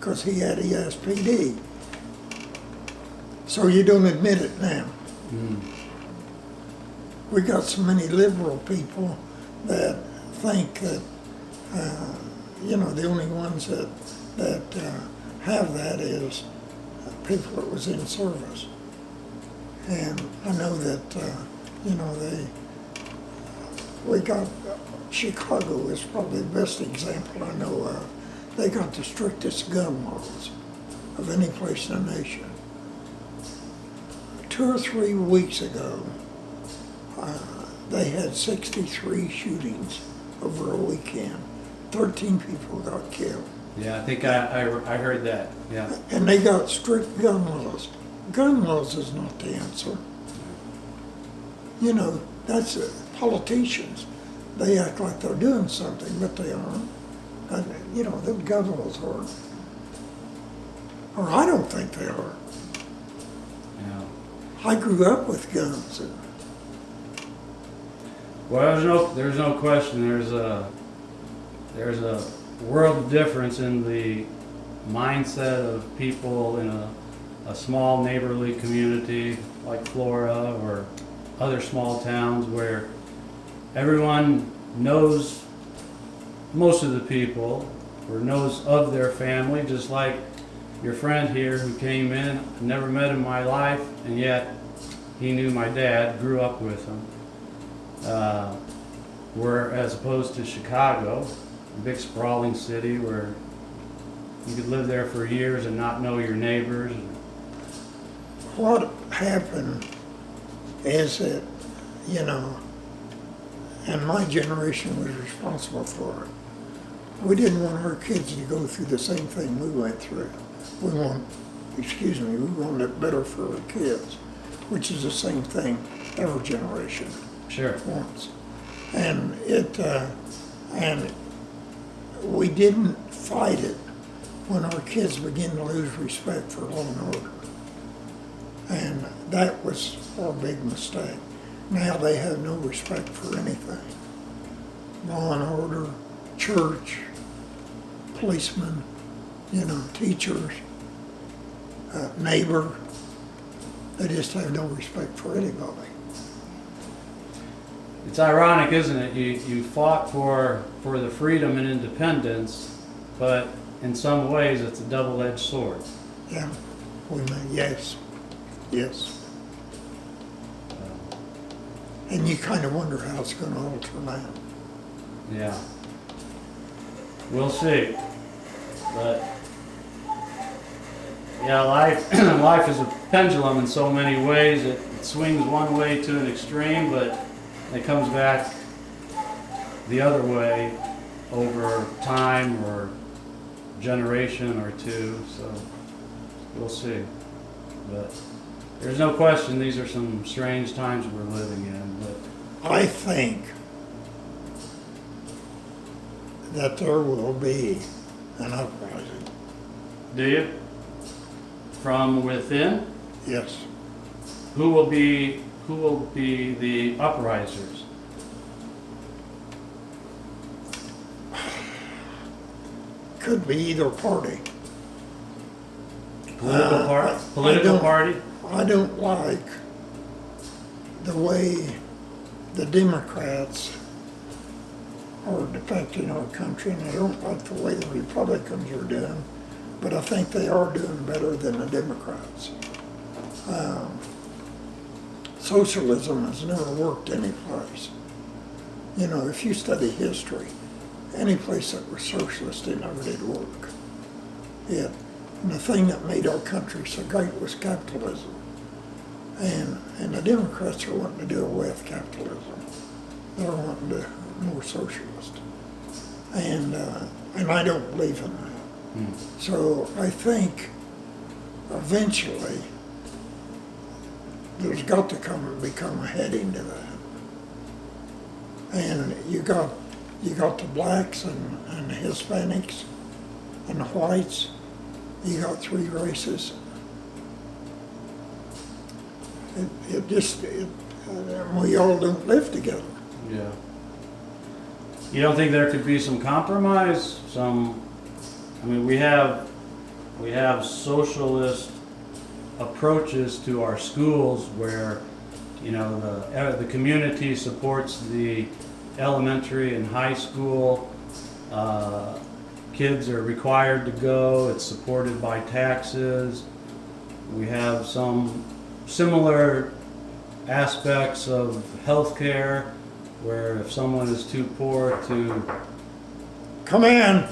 because he had ESPD. So you don't admit it now. Mm. We got so many liberal people that think that, the only ones that have that is people that was in service. And I know that, we got, Chicago is probably the best example I know of. They got the strictest gun laws of any place in the nation. 2 or 3 weeks ago, they had 63 shootings over a weekend. 13 people got killed. Yeah, I think I heard that. Yeah. And they got strict gun laws. Gun laws is not the answer. That's politicians. They act like they're doing something, but they aren't. And, the gun laws aren't. Or I don't think they are. Yeah. I grew up with guns. Well, there's no question. There's a world of difference in the mindset of people in a small neighborly community like Florida or other small towns where everyone knows most of the people or knows of their family, just like your friend here who came in. I never met him in my life, and yet he knew my dad, grew up with him. Where as opposed to Chicago, a big sprawling city where you could live there for years and not know your neighbors. What happened is that, and my generation was responsible for it. We didn't want our kids to go through the same thing we went through. We wanted it better for our kids, which is the same thing every generation Sure. wants. And we didn't fight it when our kids began to lose respect for law and order. And that was our big mistake. Now they have no respect for anything. Law and order, church, policemen, teachers, neighbor. They just have no respect for anybody. It's ironic, isn't it? You fought for the freedom and independence, but in some ways it's a double-edged sword. Yeah, yes. And you kind of wonder how it's going to all turn out. Yeah. We'll see. But yeah, life is a pendulum in so many ways. It swings one way to an extreme, but it comes back the other way over time or generation or two. So we'll see. But there's no question these are some strange times we're living in. But I think that there will be an uprising. do you? From within? Yes. Who will be the uprisers? Could be either party. Political party? I don't like the way the Democrats are depicting our country, and I don't like the way the Republicans are doing, but I think they are doing better than the Democrats. Socialism has never worked any place. If you study history, any place that was socialist, it never did work. And the thing that made our country so great was capitalism. And the Democrats are wanting to do away with capitalism. They're wanting to more socialist. And I don't believe in that. So I think eventually there's got to become a heading to that. And you got the blacks and the Hispanics and the whites. You got 3 races. We all don't live together. Yeah. You don't think there could be some compromise? We have we have socialist approaches to our schools where, you know, the community supports the elementary and high school. Kids are required to go. It's supported by taxes. We have some similar aspects of healthcare where if someone is too poor to Come in.